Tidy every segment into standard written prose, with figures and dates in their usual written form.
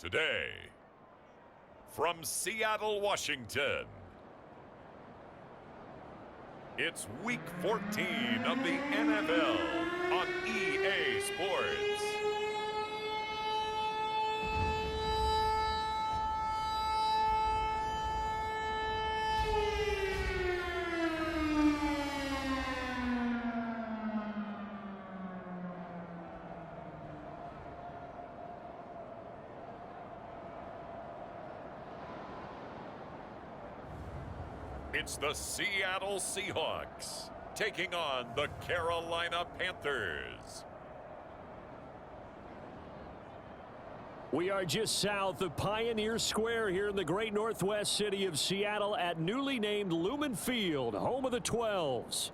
Today, from Seattle, Washington, it's Week 14 of the NFL on EA Sports. It's the Seattle Seahawks taking on the Carolina Panthers. We are just south of Pioneer Square here in the great northwest city of Seattle at newly named Lumen Field, home of the 12s.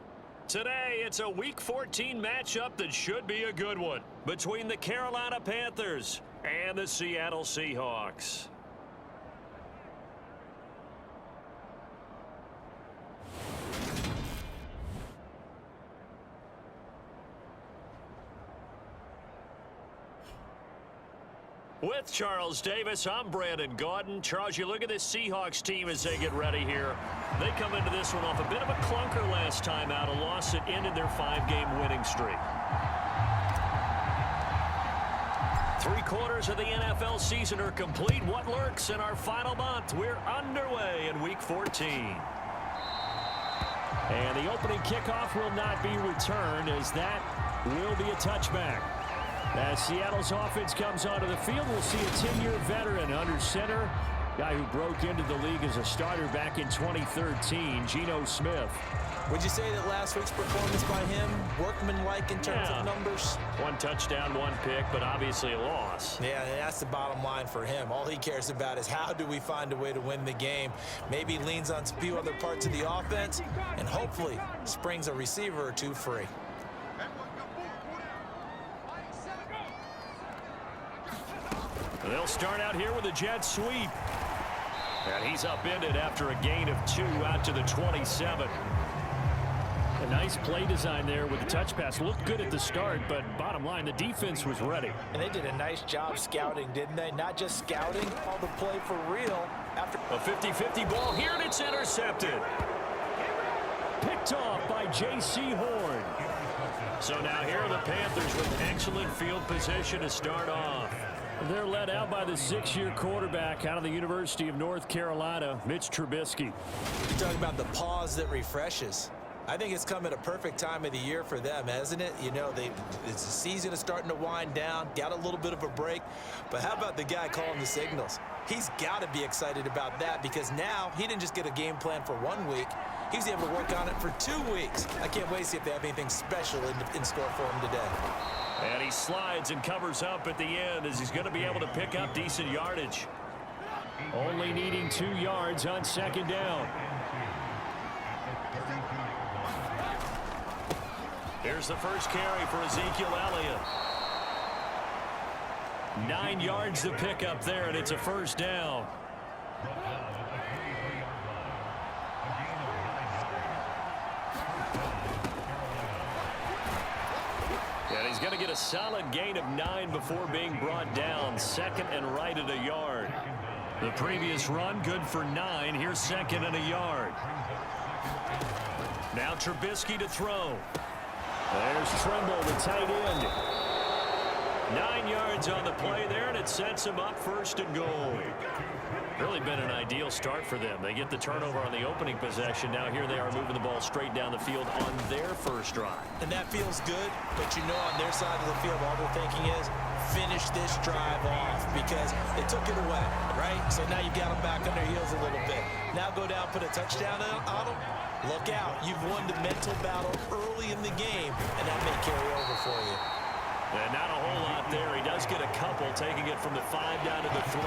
Today, it's a Week 14 matchup that should be a good one between the Carolina Panthers and the Seattle Seahawks. With Charles Davis, I'm Brandon Gaudin. Charles, you look at this Seahawks team as they get ready here. They come into this one off a bit of a clunker last time out, a loss that ended their 5-game winning streak. 3 quarters of the NFL season are complete. What lurks in our final month? We're underway in Week 14. And the opening kickoff will not be returned, as that will be a touchback. As Seattle's offense comes onto the field, we'll see a 10-year veteran under center, guy who broke into the league as a starter back in 2013, Geno Smith. Would you say that last week's performance by him, workmanlike in terms of numbers? 1 touchdown, 1 pick, but obviously a loss. Yeah, that's the bottom line for him. All he cares about is how do we find a way to win the game. Maybe leans on a few other parts of the offense, and hopefully springs a receiver or 2 free. They'll start out here with a jet sweep. And he's upended after a gain of 2 out to the 27. A nice play design there with the touch pass. Looked good at the start, but bottom line, the defense was ready. And they did a nice job scouting, didn't they? Not just scouting, all the play for real. After a 50-50 ball here, and it's intercepted. Picked off by J.C. Horn. So now here are the Panthers with excellent field position to start off. They're led out by the 6-year quarterback out of the University of North Carolina, Mitch Trubisky. You're talking about the pause that refreshes. I think it's come at a perfect time of the year for them, hasn't it? You know, it's the season is starting to wind down, got a little bit of a break. But how about the guy calling the signals? He's got to be excited about that, because now he didn't just get a game plan for 1 week. He was able to work on it for 2 weeks. I can't wait to see if they have anything special in store for him today. And he slides and covers up at the end as he's going to be able to pick up decent yardage. Only needing 2 yards on 2nd down. Here's the first carry for Ezekiel Elliott. 9 yards to pick up there, and it's a 1st down. And he's going to get a solid gain of 9 before being brought down. 2nd and right at a yard. The previous run good for 9. Here's 2nd and a yard. Now Trubisky to throw. There's Tremble, the tight end. 9 yards on the play there, and it sets him up 1st and goal. Really been an ideal start for them. They get the turnover on the opening possession. Now here they are moving the ball straight down the field on their first drive. And that feels good, but you know on their side of the field, all they're thinking is finish this drive off, because they took it away, right? So now you've got them back on their heels a little bit. Now go down, put a touchdown on them. Look out. You've won the mental battle early in the game, and that may carry over for you. And not a whole lot there. He does get a couple, taking it from the 5 down to the 3.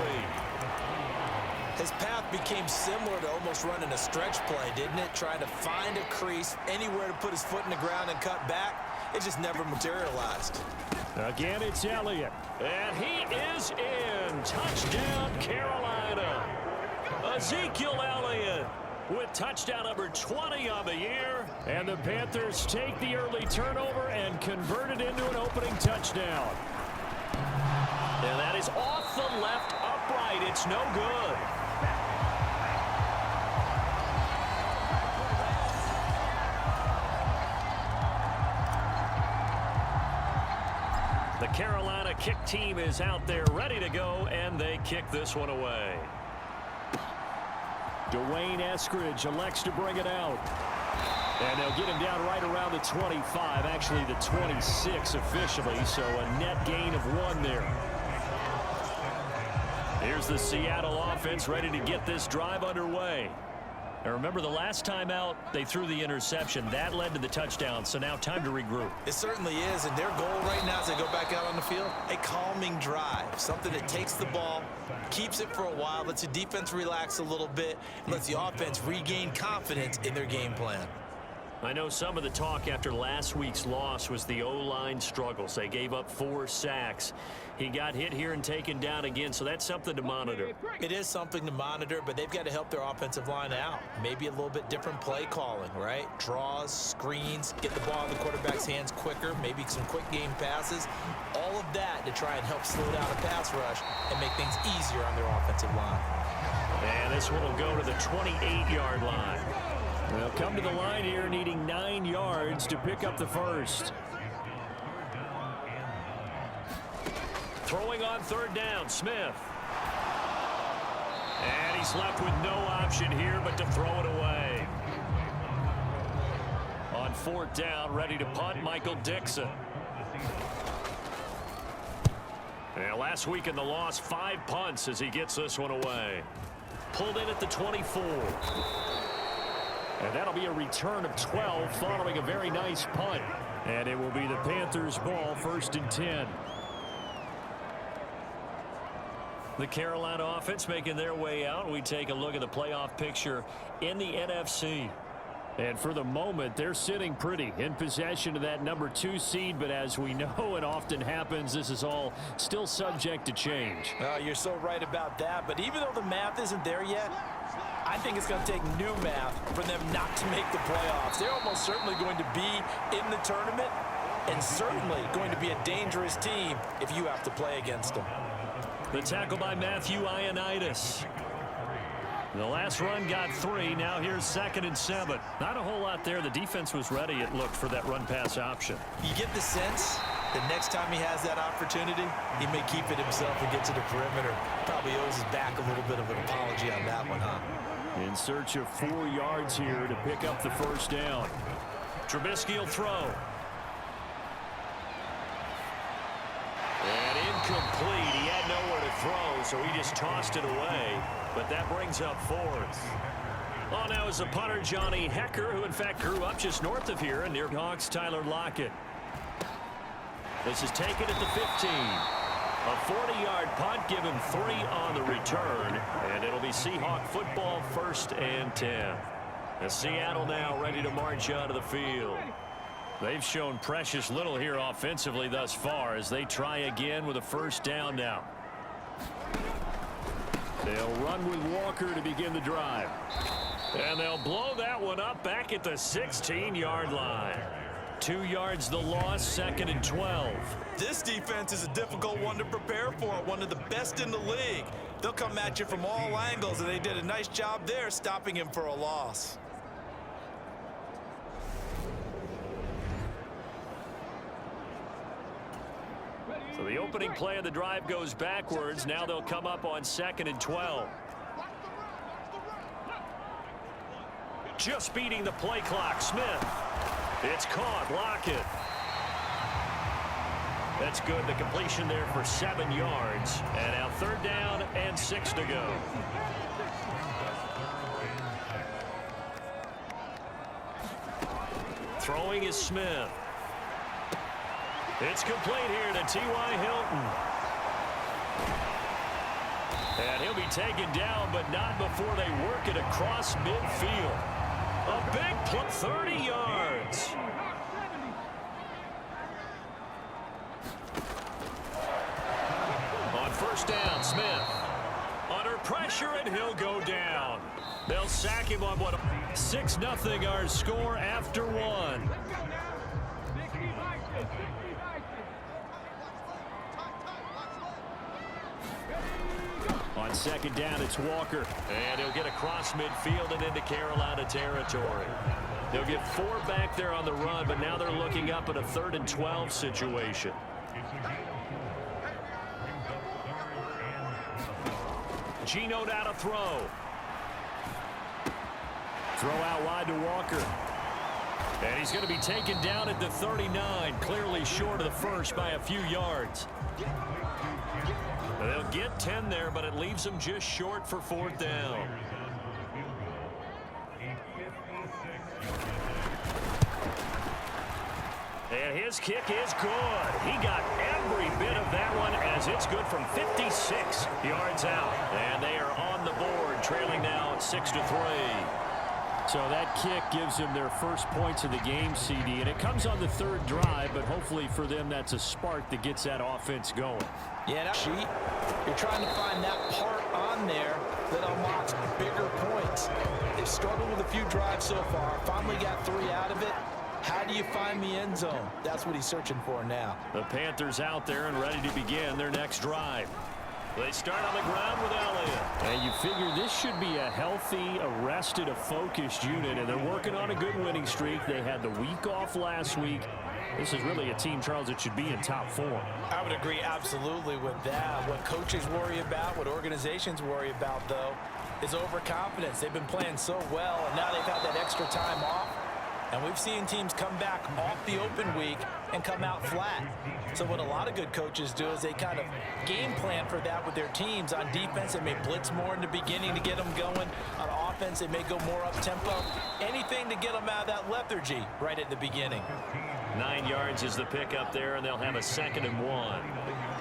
His path became similar to almost running a stretch play, didn't it? Trying to find a crease, anywhere to put his foot in the ground and cut back. It just never materialized. Again, it's Elliott. And he is in. Touchdown, Carolina. Ezekiel Elliott with touchdown number 20 on the year. And the Panthers take the early turnover and convert it into an opening touchdown. And that is off the left upright. It's no good. The Carolina kick team is out there ready to go, and they kick this one away. Dwayne Eskridge elects to bring it out. And they'll get him down right around the 25, actually the 26 officially, so a net gain of 1 there. Here's the Seattle offense ready to get this drive underway. Now remember, the last time out, they threw the interception. That led to the touchdown, so now time to regroup. It certainly is, and their goal right now as they go back out on the field, a calming drive, something that takes the ball, keeps it for a while, lets the defense relax a little bit, and lets the offense regain confidence in their game plan. I know some of the talk after last week's loss was the O-line struggles. They gave up 4 sacks. He got hit here and taken down again, so that's something to monitor. It is something to monitor, but they've got to help their offensive line out. Maybe a little bit different play calling, right? Draws, screens, get the ball in the quarterback's hands quicker, maybe some quick game passes. All of that to try and help slow down a pass rush and make things easier on their offensive line. And this one will go to the 28-yard line. They'll come to the line here needing 9 yards to pick up the first. Throwing on 3rd down, Smith. And he's left with no option here but to throw it away. On 4th down, ready to punt, Michael Dixon. And last week in the loss, 5 punts as he gets this one away. Pulled in at the 24. And that'll be a return of 12 following a very nice punt. And it will be the Panthers' ball, 1st and 10. The Carolina offense making their way out. We take a look at the playoff picture in the NFC. And for the moment, they're sitting pretty in possession of that number 2 seed. But as we know, it often happens, this is all still subject to change. You're so right about that. But even though the math isn't there yet, I think it's going to take new math for them not to make the playoffs. They're almost certainly going to be in the tournament and certainly going to be a dangerous team if you have to play against them. The tackle by Matthew Ioannidis. The last run got 3. Now here's 2nd and 7. Not a whole lot there. The defense was ready, it looked, for that run-pass option. You get the sense that next time he has that opportunity, he may keep it himself and get to the perimeter. Probably owes his back a little bit of an apology on that one, huh? In search of 4 yards here to pick up the 1st down. Trubisky will throw. And incomplete. He had nowhere to throw, so he just tossed it away. But that brings up 4th. On now is the punter, Johnny Hecker, who in fact grew up just north of here, and near Hawks, Tyler Lockett. This is taken at the 15. A 40-yard punt, give him 3 on the return, and it'll be Seahawk football, 1st and 10. And Seattle now ready to march out of the field. They've shown precious little here offensively thus far as they try again with a 1st down now. They'll run with Walker to begin the drive. And they'll blow that one up back at the 16-yard line. 2 yards the loss, 2nd and 12. This defense is a difficult one to prepare for, one of the best in the league. They'll come at you from all angles, and they did a nice job there stopping him for a loss. So the opening play of the drive goes backwards. Now they'll come up on 2nd and 12. Just beating the play clock, Smith. It's caught, Lockett. That's good. The completion there for 7 yards. And now 3rd down and 6 to go. Throwing is Smith. It's complete here to T.Y. Hilton. And he'll be taken down, but not before they work it across midfield. A big play, 30 yards. On 1st down, Smith. Under pressure, and he'll go down. They'll sack him on what? 6-0 our score after 1. On second down, it's Walker. And he'll get across midfield and into Carolina territory. They'll get 4 back there on the run, but now they're looking up at a 3rd and 12 situation. Geno down to throw. Throw out wide to Walker. And he's going to be taken down at the 39, clearly short of the first by a few yards. They'll get 10 there, but it leaves them just short for 4th down. And his kick is good. He got every bit of that one as it's good from 56 yards out. And they are on the board, trailing now 6-3. So that kick gives them their first points of the game, CD, and it comes on the 3rd drive, but hopefully for them that's a spark that gets that offense going. Yeah, that sheet, you're trying to find that part on there that unlocks bigger points. They've struggled with a few drives so far, finally got 3 out of it. How do you find the end zone? That's what he's searching for now. The Panthers out there and ready to begin their next drive. They start on the ground with Elliott. And you figure this should be a healthy, arrested, a focused unit, and they're working on a good winning streak. They had the week off last week. This is really a team, Charles, that should be in top form. I would agree absolutely with that. What coaches worry about, what organizations worry about, though, is overconfidence. They've been playing so well, and now they've had that extra time off. And we've seen teams come back off the open week and come out flat. So what a lot of good coaches do is they kind of game plan for that with their teams. On defense, they may blitz more in the beginning to get them going. On offense, they may go more up-tempo. Anything to get them out of that lethargy right at the beginning. 9 yards is the pickup there, and they'll have a 2nd and 1.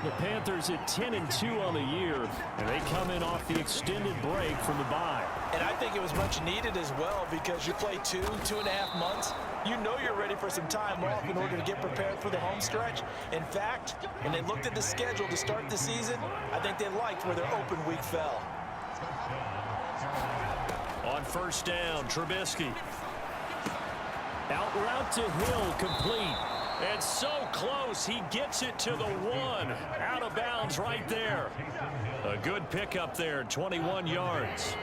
The Panthers at 10-2 on the year, and they come in off the extended break from the bye. And I think it was much needed as well because you play 2.5 months. You know you're ready for some time off in order to get prepared for the home stretch. In fact, when they looked at the schedule to start the season, I think they liked where their open week fell. On 1st down, Trubisky. Out route to Hill, complete. And so close, he gets it to the 1. Out of bounds right there. A good pickup there, 21 yards.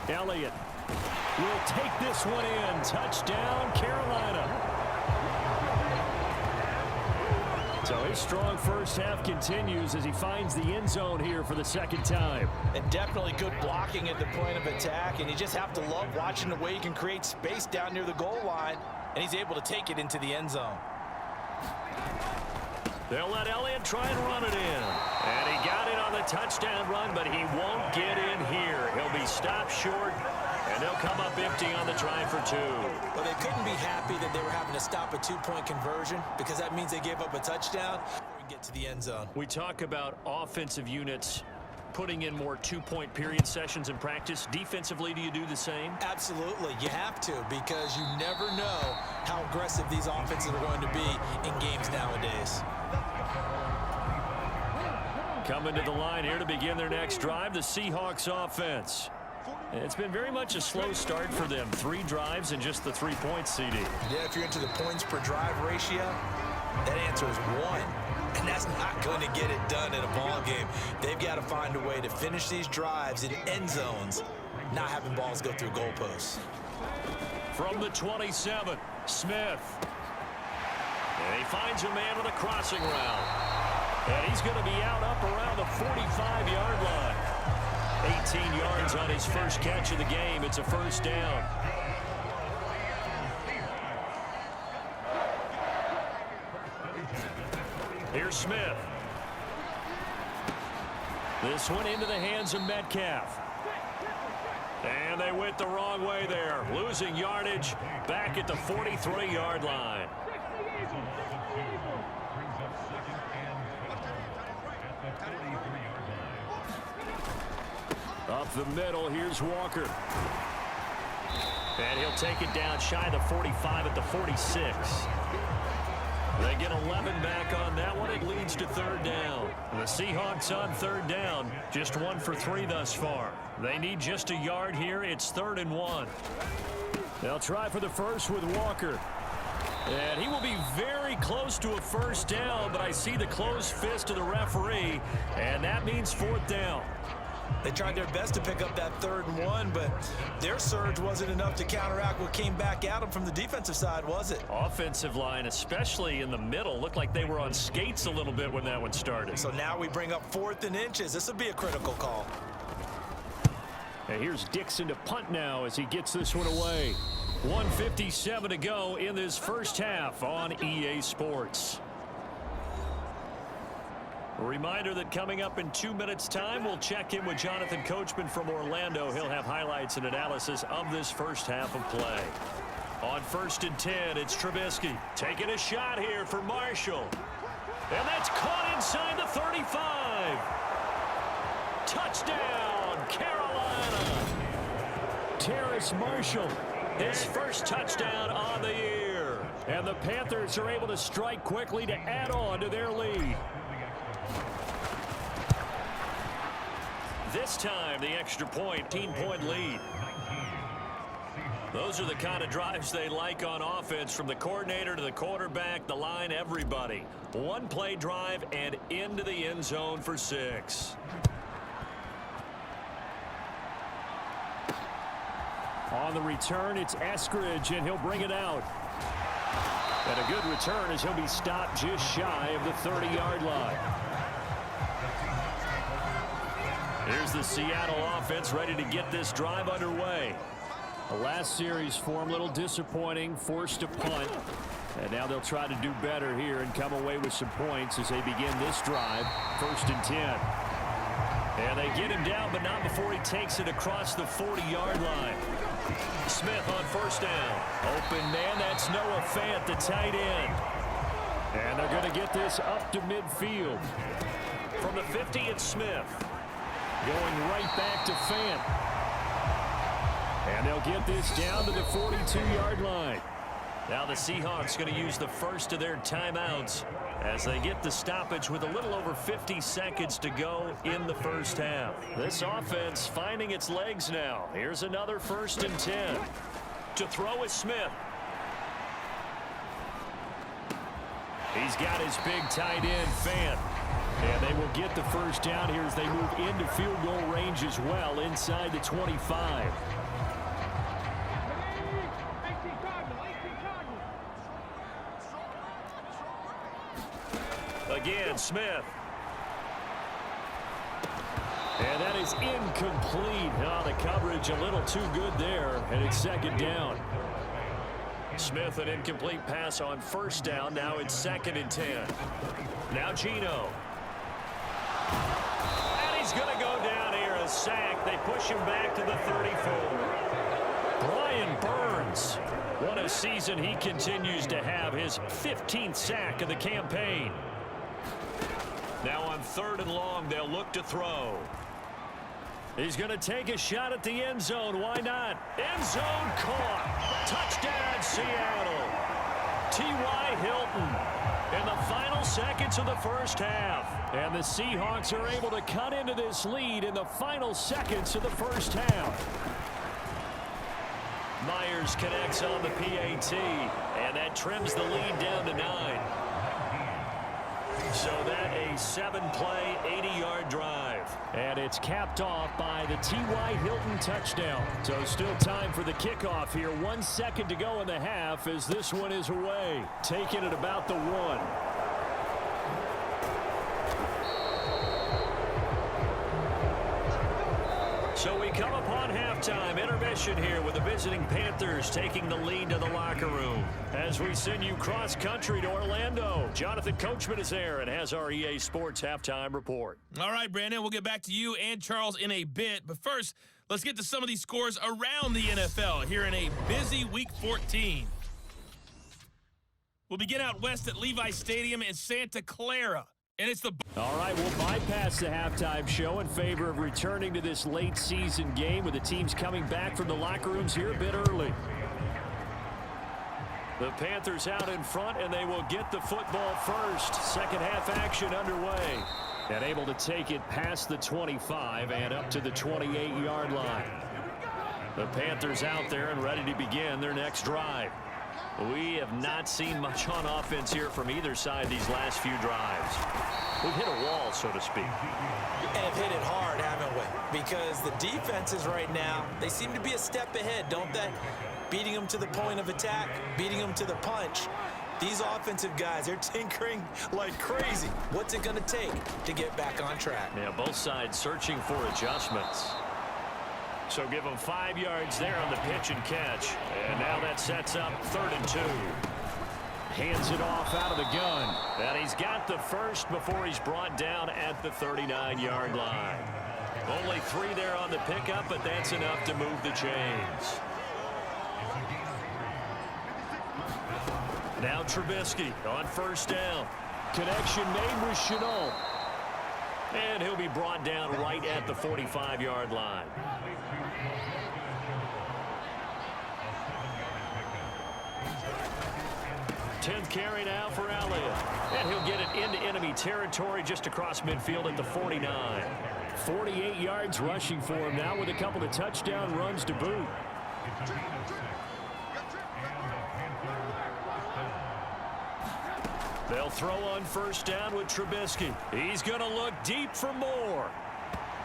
Elliott will take this one in. Touchdown, Carolina. So his strong first half continues as he finds the end zone here for the 2nd time. And definitely good blocking at the point of attack, and you just have to love watching the way he can create space down near the goal line, and he's able to take it into the end zone. They'll let Elliott try and run it in. And he got it on the touchdown run, but he won't get in here. He'll be stopped short, and they'll come up empty on the try for 2. Well, they couldn't be happy that they were having to stop a 2-point conversion because that means they gave up a touchdown and get to the end zone. We talk about offensive units putting in more 2-point period sessions in practice. Defensively, do you do the same? Absolutely. You have to because you never know how aggressive these offenses are going to be in games nowadays. Coming to the line here to begin their next drive, the Seahawks offense. It's been very much a slow start for them. 3 drives and just the 3 points, CD. Yeah, if you're into the points per drive ratio, that answer is 1. And that's not going to get it done in a ball game. They've got to find a way to finish these drives in end zones, not having balls go through goalposts. From the 27, Smith. And he finds a man with a crossing route. And he's going to be out up around the 45-yard line. 18 yards on his first catch of the game. It's a 1st down. Here's Smith. This one into the hands of Metcalf. And they went the wrong way there. Losing yardage back at the 43-yard line. Up the middle, here's Walker. And he'll take it down shy of the 45 at the 46. They get 11 back on that one. It leads to 3rd down. The Seahawks on 3rd down. Just 1 for 3 thus far. They need just a yard here. It's 3rd and 1. They'll try for the first with Walker. And he will be very close to a first down, but I see the closed fist of the referee, and that means fourth down. They tried their best to pick up that 3rd and 1, but their surge wasn't enough to counteract what came back at them from the defensive side, was it? Offensive line, especially in the middle, looked like they were on skates a little bit when that one started. So now we bring up 4th and inches. This will be a critical call. And here's Dixon to punt now as he gets this one away. 1:57 to go in this first half on EA Sports. A reminder that coming up in 2 minutes' time, we'll check in with Jonathan Coachman from Orlando. He'll have highlights and analysis of this first half of play. On 1st and 10, it's Trubisky taking a shot here for Marshall. And that's caught inside the 35. Touchdown, Carolina. Terrace Marshall, his first touchdown on the year. And the Panthers are able to strike quickly to add on to their lead. This time, the extra point, 18-point lead. Those are the kind of drives they like on offense, from the coordinator to the quarterback, the line, everybody. One-play drive and into the end zone for 6. On the return, it's Eskridge, and he'll bring it out. And a good return as he'll be stopped just shy of the 30-yard line. Here's the Seattle offense ready to get this drive underway. The last series for him, a little disappointing, forced a punt. And now they'll try to do better here and come away with some points as they begin this drive. 1st and 10. And they get him down, but not before he takes it across the 40-yard line. Smith on 1st down. Open man, that's Noah Fant, the tight end. And they're going to get this up to midfield. From the 50, it's Smith. Going right back to Fant. And they'll get this down to the 42-yard line. Now the Seahawks going to use the first of their timeouts as they get the stoppage with a little over 50 seconds to go in the first half. This offense finding its legs now. Here's another 1st and 10. To throw is Smith. He's got his big tight end, Fant. And they will get the first down here as they move into field goal range as well, inside the 25. Again, Smith. And that is incomplete. Oh, the coverage a little too good there, and it's 2nd down. Smith, an incomplete pass on 1st down. Now it's 2nd and 10. Now Geno. And he's going to go down here, a sack. They push him back to the 34. Brian Burns. What a season he continues to have. His 15th sack of the campaign. Now on 3rd and long, they'll look to throw. He's going to take a shot at the end zone. Why not? End zone caught. Touchdown, Seattle. T.Y. Hilton in the final seconds of the first half. And the Seahawks are able to cut into this lead in the final seconds of the first half. Myers connects on the PAT, and that trims the lead down to 9. So that a 7-play, 80-yard drive. And it's capped off by the T.Y. Hilton touchdown. So still time for the kickoff here. 1 second to go in the half as this one is away. Taking it about the 1. So we come upon halftime intermission here with the visiting Panthers taking the lead to the locker room. As we send you cross country to Orlando, Jonathan Coachman is there and has our EA Sports halftime report. All right, Brandon, we'll get back to you and Charles in a bit. But first, let's get to some of these scores around the NFL here in a busy Week 14. We'll begin out west at Levi Stadium in Santa Clara. And it's the... All right, we'll bypass the halftime show in favor of returning to this late season game with the teams coming back from the locker rooms here a bit early. The Panthers out in front, and they will get the football first. Second half action underway. And able to take it past the 25 and up to the 28-yard line. The Panthers out there and ready to begin their next drive. We have not seen much on offense here from either side these last few drives. We've hit a wall, so to speak. And have hit it hard, haven't we? Because the defenses right now, they seem to be a step ahead, don't they? Beating them to the point of attack, beating them to the punch. These offensive guys, they're tinkering like crazy. What's it going to take to get back on track? Yeah, both sides searching for adjustments. So give them 5 yards there on the pitch and catch. And now that sets up 3rd and 2. Hands it off out of the gun. And he's got the first before he's brought down at the 39-yard line. Only 3 there on the pickup, but that's enough to move the chains. Now Trubisky on 1st down. Connection made with Chenault. And he'll be brought down right at the 45-yard line. Tenth carry now for Elliott. And he'll get it into enemy territory just across midfield at the 49. 48 yards rushing for him now with a couple of touchdown runs to boot. They'll throw on 1st down with Trubisky. He's going to look deep for more.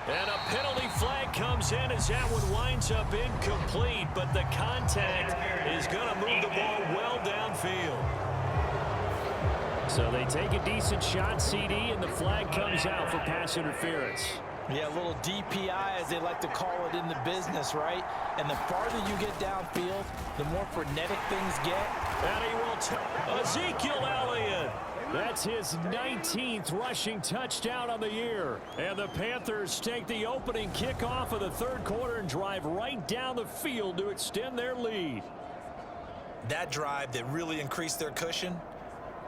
And a penalty flag comes in as that one winds up incomplete, but the contact is going to move the ball well downfield. So they take a decent shot, CD, and the flag comes out for pass interference. Yeah, a little DPI, as they like to call it in the business, right? And the farther you get downfield, the more frenetic things get. And he will Ezekiel Elliott. That's his 19th rushing touchdown on the year. And the Panthers take the opening kickoff of the 3rd quarter and drive right down the field to extend their lead. That drive that really increased their cushion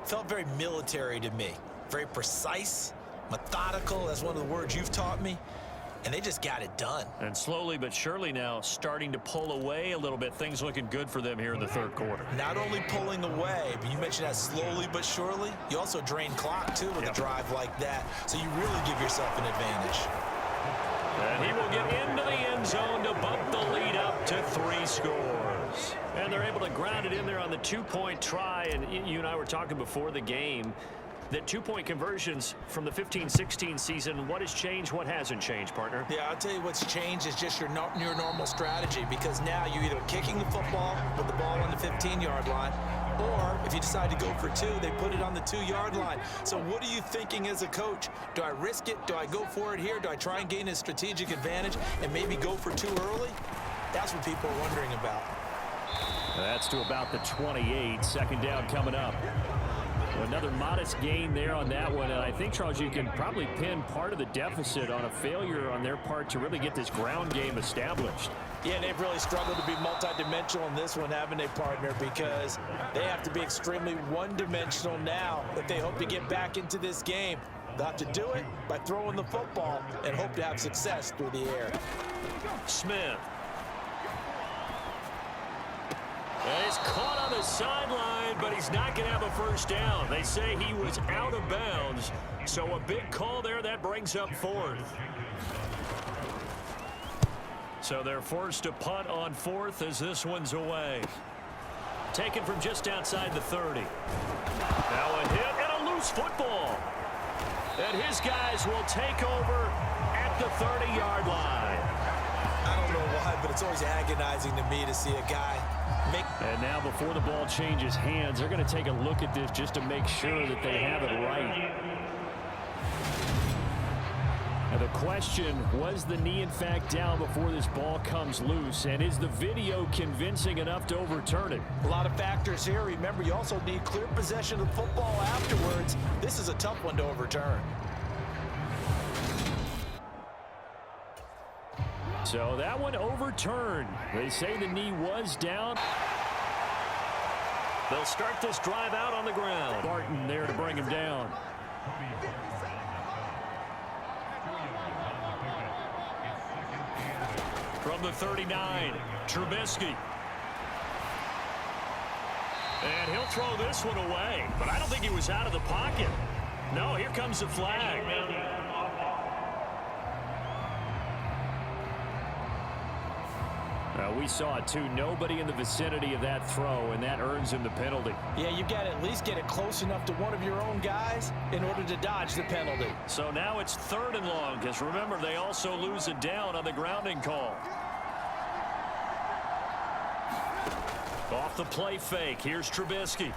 felt very military to me. Very precise, methodical, that's one of the words you've taught me. And they just got it done. And slowly but surely now starting to pull away a little bit. Things looking good for them here in the 3rd quarter. Not only pulling away, but you mentioned that slowly but surely. You also drain clock, too, with a drive like that. So you really give yourself an advantage. And he will get into the end zone to bump the lead up to 3 scores. And they're able to ground it in there on the 2-point try. And you and I were talking before the game that 2-point conversions from the 15-16 season, what has changed, what hasn't changed, partner? Yeah, I'll tell you what's changed is just your normal strategy, because now you're either kicking the football with the ball on the 15-yard line, or if you decide to go for 2, they put it on the 2-yard line. So what are you thinking as a coach? Do I risk it? Do I go for it here? Do I try and gain a strategic advantage and maybe go for 2 early? That's what people are wondering about. That's to about the 28. 2nd down coming up. Another modest gain there on that one. And I think, Charles, you can probably pin part of the deficit on a failure on their part to really get this ground game established. Yeah, they've really struggled to be multidimensional in this one, haven't they, partner? Because they have to be extremely one-dimensional now if they hope to get back into this game. They'll have to do it by throwing the football and hope to have success through the air. Smith. And he's caught on the sideline, but he's not going to have a 1st down. They say he was out of bounds. So a big call there. That brings up 4th. So they're forced to punt on 4th as this one's away. Taken from just outside the 30. Now a hit and a loose football. And his guys will take over at the 30-yard line. I don't know why, but it's always agonizing to me to see a guy make. And now before the ball changes hands, they're going to take a look at this just to make sure that they have it right. Now the question, was the knee in fact down before this ball comes loose? And is the video convincing enough to overturn it? A lot of factors here. Remember, you also need clear possession of the football afterwards. This is a tough one to overturn. So that one overturned. They say the knee was down. They'll start this drive out on the ground. Barton there to bring him down. From the 39, Trubisky. And he'll throw this one away. But I don't think he was out of the pocket. No, here comes the flag. We saw it too. Nobody in the vicinity of that throw, and that earns him the penalty. Yeah, you got to at least get it close enough to one of your own guys in order to dodge the penalty. So now it's 3rd and long, because remember, they also lose it down on the grounding call. Off the play fake. Here's Trubisky.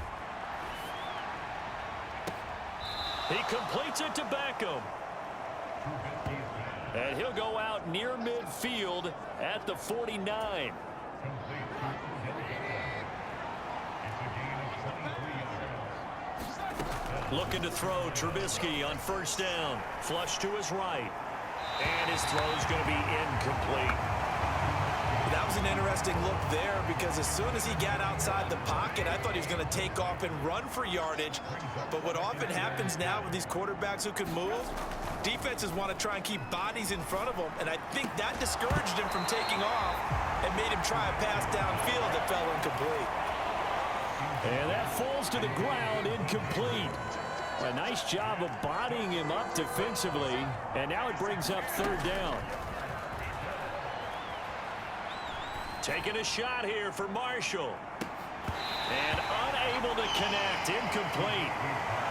He completes it to Beckham. And he'll go out near midfield at the 49. Looking to throw Trubisky on 1st down. Flush to his right. And his throw's going to be incomplete. That was an interesting look there because as soon as he got outside the pocket, I thought he was going to take off and run for yardage. But what often happens now with these quarterbacks who can move, defenses want to try and keep bodies in front of them, and I think that discouraged him from taking off and made him try a pass downfield that fell incomplete. And that falls to the ground, incomplete. A nice job of bodying him up defensively, and now it brings up 3rd down. Taking a shot here for Marshall. And unable to connect, incomplete.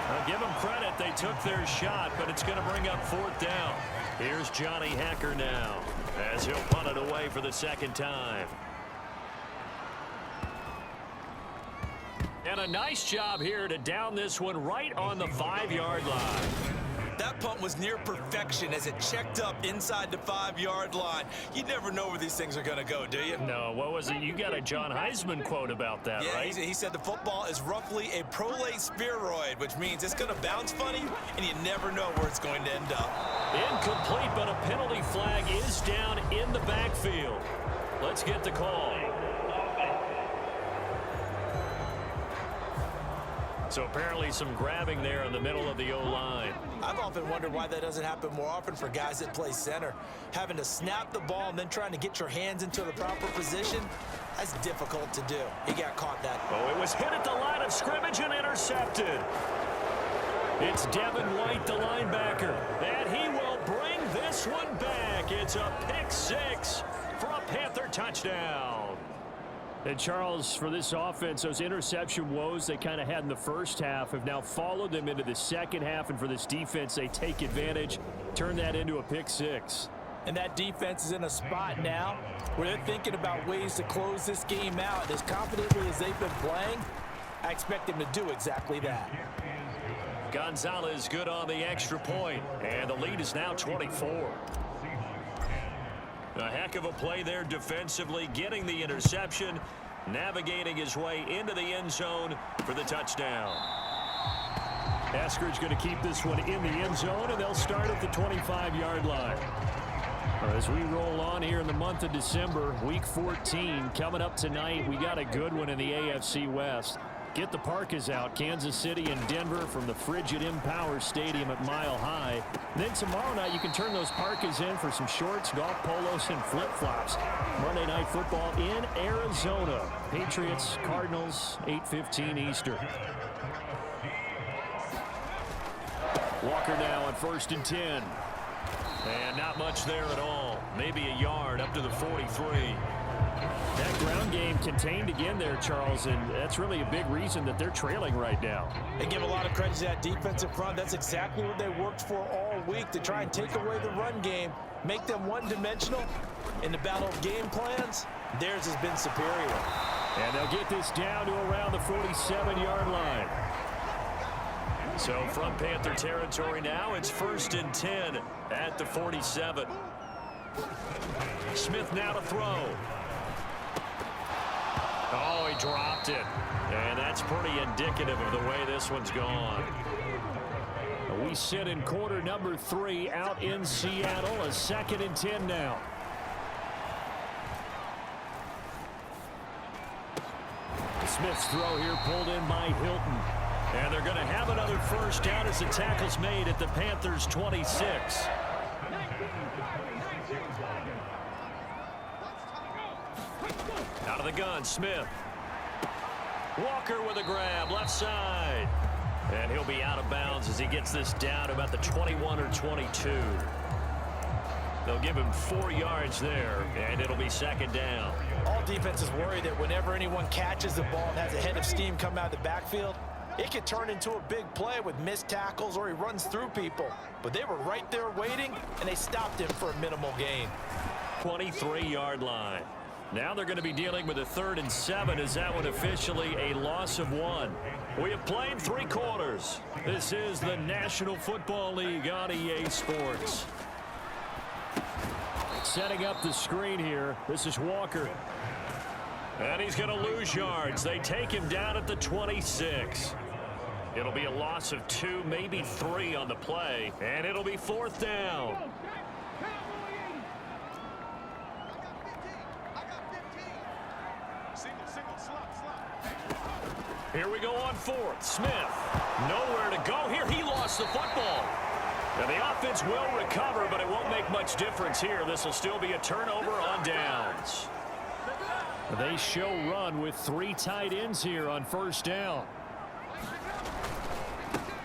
I'll give them credit, they took their shot, but it's going to bring up 4th down. Here's Johnny Hekker now, as he'll punt it away for the 2nd time. And a nice job here to down this one right on the 5-yard line. That punt was near perfection as it checked up inside the 5-yard line. You never know where these things are going to go, do you? No, what was it? You got a John Heisman quote about that, yeah, right? He said the football is roughly a prolate spheroid, which means it's going to bounce funny, and you never know where it's going to end up. Incomplete, but a penalty flag is down in the backfield. Let's get the call. So apparently some grabbing there in the middle of the O-line. I've often wondered why that doesn't happen more often for guys that play center. Having to snap the ball and then trying to get your hands into the proper position, that's difficult to do. He got caught that. Oh, it was hit at the line of scrimmage and intercepted. It's Devin White, the linebacker, and he will bring this one back. It's a pick 6 for a Panther touchdown. And Charles, for this offense, those interception woes they kind of had in the first half have now followed them into the second half. And for this defense, they take advantage, turn that into a pick 6. And that defense is in a spot now where they're thinking about ways to close this game out. And as confidently as they've been playing, I expect them to do exactly that. Gonzalez good on the extra point, and the lead is now 24. A heck of a play there defensively, getting the interception, navigating his way into the end zone for the touchdown. Eskridge going to keep this one in the end zone, and they'll start at the 25-yard line. As we roll on here in the month of December, Week 14 coming up tonight, we got a good one in the AFC West. Get the parkas out, Kansas City and Denver from the frigid Empower Stadium at Mile High. And then tomorrow night you can turn those parkas in for some shorts, golf polos, and flip-flops. Monday Night Football in Arizona. Patriots, Cardinals, 8:15 Eastern. Walker now on 1st and 10. And not much there at all. Maybe a yard up to the 43. That ground game contained again there, Charles, and that's really a big reason that they're trailing right now. They give a lot of credit to that defensive front. That's exactly what they worked for all week, to try and take away the run game, make them one-dimensional. In the battle of game plans, theirs has been superior. And they'll get this down to around the 47-yard line. So from Panther territory now, it's 1st and 10 at the 47. Smith now to throw. Oh, he dropped it. And that's pretty indicative of the way this one's gone. We sit in quarter number 3 out in Seattle. A 2nd and 10 now. Smith's throw here pulled in by Hilton. And they're going to have another 1st down as the tackle's made at the Panthers' 26. Out of the gun, Smith. Walker with a grab, left side. And he'll be out of bounds as he gets this down about the 21 or 22. They'll give him 4 yards there, and it'll be 2nd down. All defenses worry that whenever anyone catches the ball and has a head of steam come out of the backfield, it could turn into a big play with missed tackles or he runs through people. But they were right there waiting, and they stopped him for a minimal gain. 23-yard line. Now they're going to be dealing with a 3rd and 7 as that one officially a loss of 1. We have played 3 quarters. This is the National Football League on EA Sports. Setting up the screen here. This is Walker. And he's going to lose yards. They take him down at the 26. It'll be a loss of 2, maybe 3 on the play. And it'll be 4th down. Here we go on 4th. Smith. Nowhere to go here. He lost the football. And the offense will recover, but it won't make much difference here. This will still be a turnover on downs. They show run with 3 tight ends here on 1st down.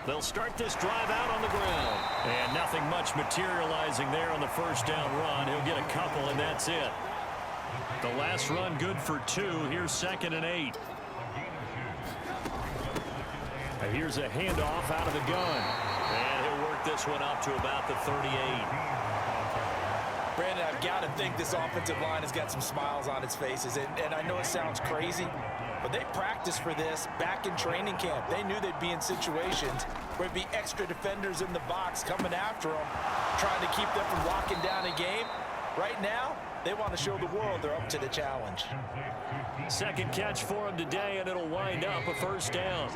They'll start this drive out on the ground. And nothing much materializing there on the 1st down run. He'll get a couple, and that's it. The last run good for 2. Here's 2nd and 8. And here's a handoff out of the gun. And he'll work this one up to about the 38. Brandon, I've got to think this offensive line has got some smiles on its faces. And I know it sounds crazy, but they practiced for this back in training camp. They knew they'd be in situations where there'd be extra defenders in the box coming after them, trying to keep them from locking down a game. Right now, they want to show the world they're up to the challenge. 2nd catch for him today, and it'll wind up a 1st down.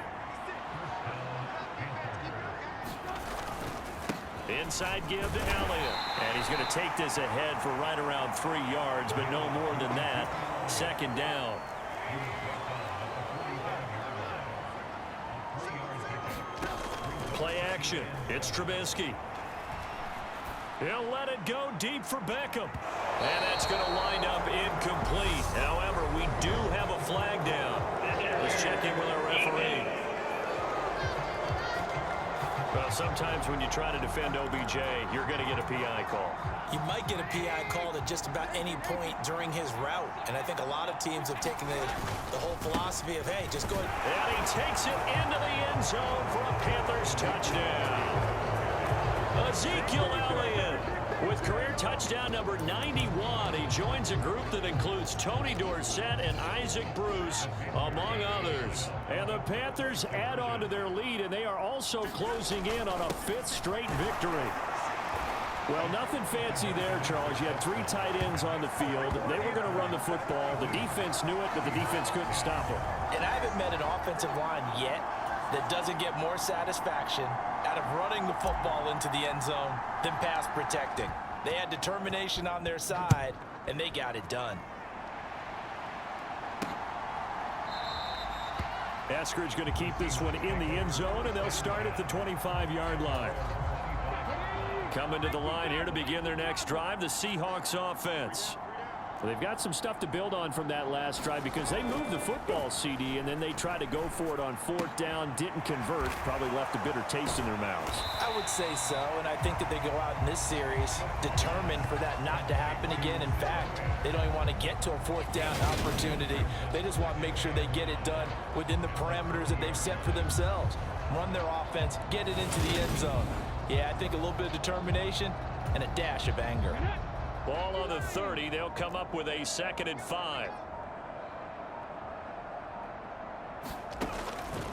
Inside give to Elliott. And he's going to take this ahead for right around 3 yards, but no more than that. 2nd down. Play action. It's Trubisky. He'll let it go deep for Beckham. And that's going to wind up incomplete. However, we do have a flag down. Let's check in with our referee. Well, sometimes when you try to defend OBJ, you're going to get a PI call. You might get a PI called at just about any point during his route. And I think a lot of teams have taken the whole philosophy of, hey, just go ahead. And he takes it into the end zone for a Panthers touchdown. Ezekiel Elliott with career touchdown number 91. He joins a group that includes Tony Dorsett and Isaac Bruce, among others. And the Panthers add on to their lead, and they are also closing in on a 5th straight victory. Well, nothing fancy there, Charles. You had 3 tight ends on the field. They were going to run the football. The defense knew it, but the defense couldn't stop it. And I haven't met an offensive line yet that doesn't get more satisfaction out of running the football into the end zone than pass protecting. They had determination on their side, and they got it done. Eskridge going to keep this one in the end zone, and they'll start at the 25-yard line. Coming to the line here to begin their next drive, the Seahawks offense. Well, they've got some stuff to build on from that last drive because they moved the football, CD, and then they tried to go for it on 4th down, didn't convert, probably left a bitter taste in their mouths. I would say so, and I think that they go out in this series determined for that not to happen again. In fact, they don't even want to get to a 4th down opportunity. They just want to make sure they get it done within the parameters that they've set for themselves. Run their offense, get it into the end zone. Yeah, I think a little bit of determination and a dash of anger. Ball on the 30. They'll come up with a 2nd and 5.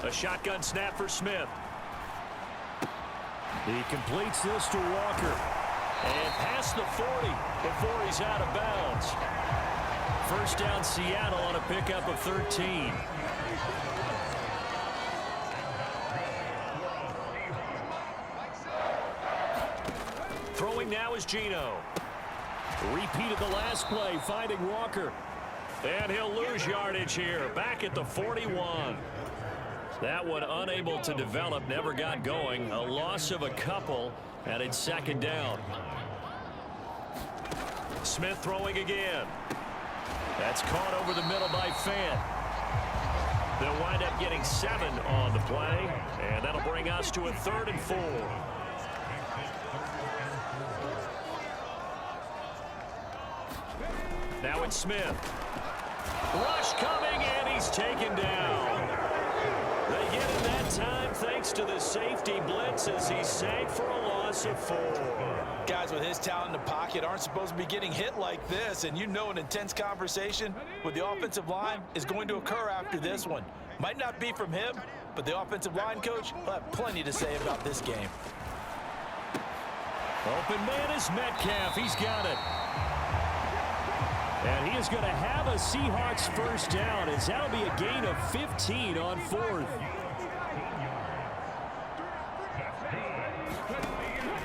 A shotgun snap for Smith. He completes this to Walker. And past the 40 before he's out of bounds. 1st down Seattle on a pickup of 13. Throwing now is Geno. Repeat of the last play, finding Walker. And he'll lose yardage here, back at the 41. That one unable to develop, never got going. A loss of a couple, and it's 2nd down. Smith throwing again. That's caught over the middle by Fant. They'll wind up getting 7 on the play, and that'll bring us to a 3rd and 4. Now it's Smith. taken down. They get him that time thanks to the safety blitz as he sank for a loss of 4. Guys with his talent in the pocket aren't supposed to be getting hit like this, and you know an intense conversation with the offensive line is going to occur after this one. Might not be from him, but the offensive line coach will have plenty to say about this game. Open man is Metcalf. He's got it. And he is going to have a Seahawks first down as that'll be a gain of 15 on 4th.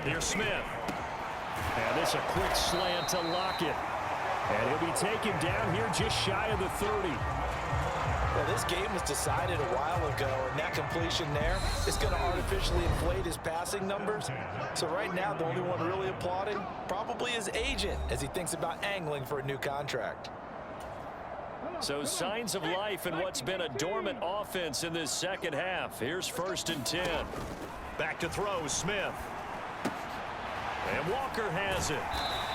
Here's Smith. And this a quick slant to Lockett. And he'll be taken down here just shy of the 30. Well, this game was decided a while ago, and that completion there is going to artificially inflate his passing numbers. So right now, the only one really applauding probably his agent as he thinks about angling for a new contract. So signs of life in what's been a dormant offense in this second half. Here's 1st and 10. Back to throw, Smith. And Walker has it.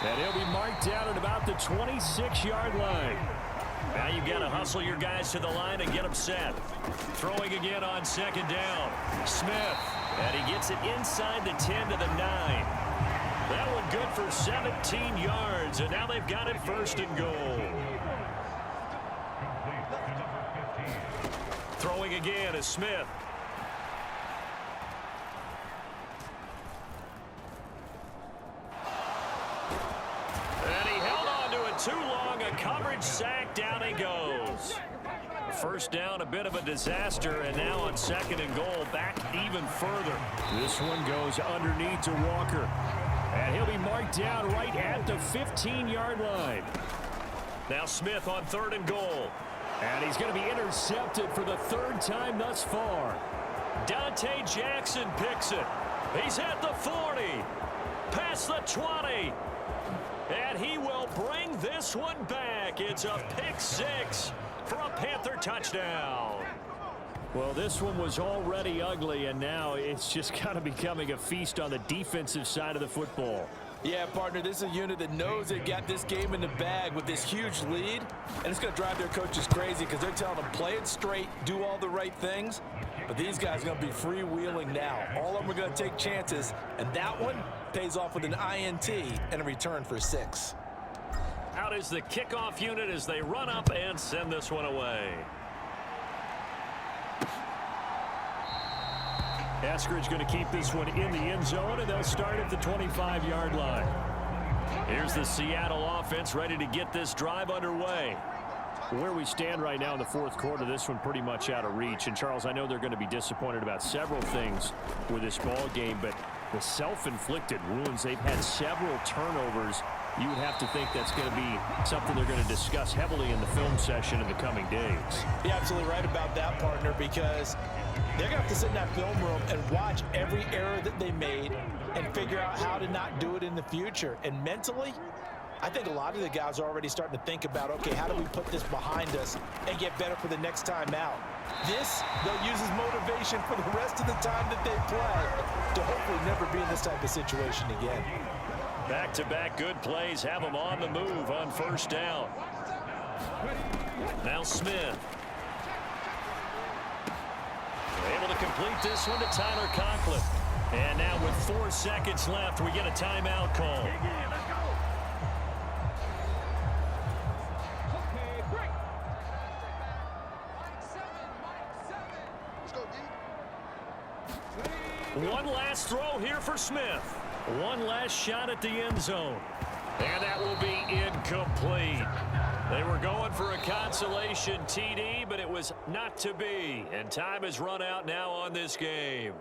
And he'll be marked down at about the 26-yard line. Now you've got to hustle your guys to the line and get them set. Throwing again on 2nd down. Smith. And he gets it inside the 10 to the 9. That one good for 17 yards. And now they've got it 1st and goal. Throwing again is Smith. And he held on to it too long. A coverage sack. Down he goes. First down, a bit of a disaster. And now on 2nd and goal, back even further. This one goes underneath to Walker. And he'll be marked down right at the 15-yard line. Now Smith on 3rd and goal. And he's going to be intercepted for the 3rd time thus far. Dante Jackson picks it. He's at the 40. Past the 20. And he will bring this one back. It's a pick 6 for a Panther touchdown. Well, this one was already ugly, and now it's just kind of becoming a feast on the defensive side of the football. Yeah, partner, this is a unit that knows they've got this game in the bag with this huge lead, and it's going to drive their coaches crazy because they're telling them play it straight, do all the right things, but these guys are going to be freewheeling now. All of them are going to take chances, and that one pays off with an INT and a return for 6. Out is the kickoff unit as they run up and send this one away. Eskridge going to keep this one in the end zone, and they'll start at the 25-yard line. Here's the Seattle offense ready to get this drive underway. Where we stand right now in the 4th quarter, this one pretty much out of reach. And, Charles, I know they're going to be disappointed about several things with this ball game, but the self-inflicted wounds, they've had several turnovers. You would have to think that's going to be something they're going to discuss heavily in the film session in the coming days. You're absolutely right about that, partner, because they're going to have to sit in that film room and watch every error that they made and figure out how to not do it in the future. And mentally, I think a lot of the guys are already starting to think about, okay, how do we put this behind us and get better for the next time out? This, they'll use as motivation for the rest of the time that they play to hopefully never be in this type of situation again. Back-to-back good plays have them on the move on 1st down. Now Smith. Able to complete this one to Tyler Conklin. And now with 4 seconds left, we get a timeout call. One last throw here for Smith. One last shot at the end zone. And that will be incomplete. They were going for a consolation TD, but it was not to be. And time has run out now on this game.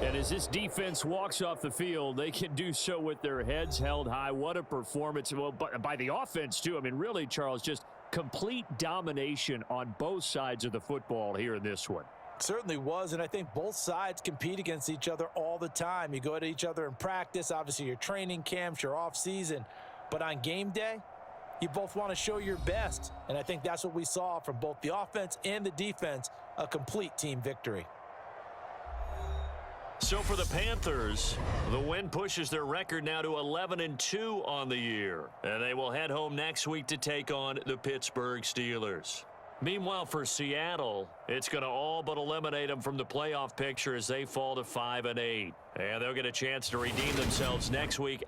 And as this defense walks off the field, they can do so with their heads held high. What a performance. Well, by the offense, too. I mean, really, Charles, just complete domination on both sides of the football here in this one. Certainly was, and I think both sides compete against each other all the time. You go at each other in practice, obviously your training camps, your off season, but on game day, you both want to show your best, and I think that's what we saw from both the offense and the defense, a complete team victory. So for the Panthers, the win pushes their record now to 11-2 on the year, and they will head home next week to take on the Pittsburgh Steelers. Meanwhile, for Seattle, it's going to all but eliminate them from the playoff picture as they fall to 5-8. And they'll get a chance to redeem themselves next week.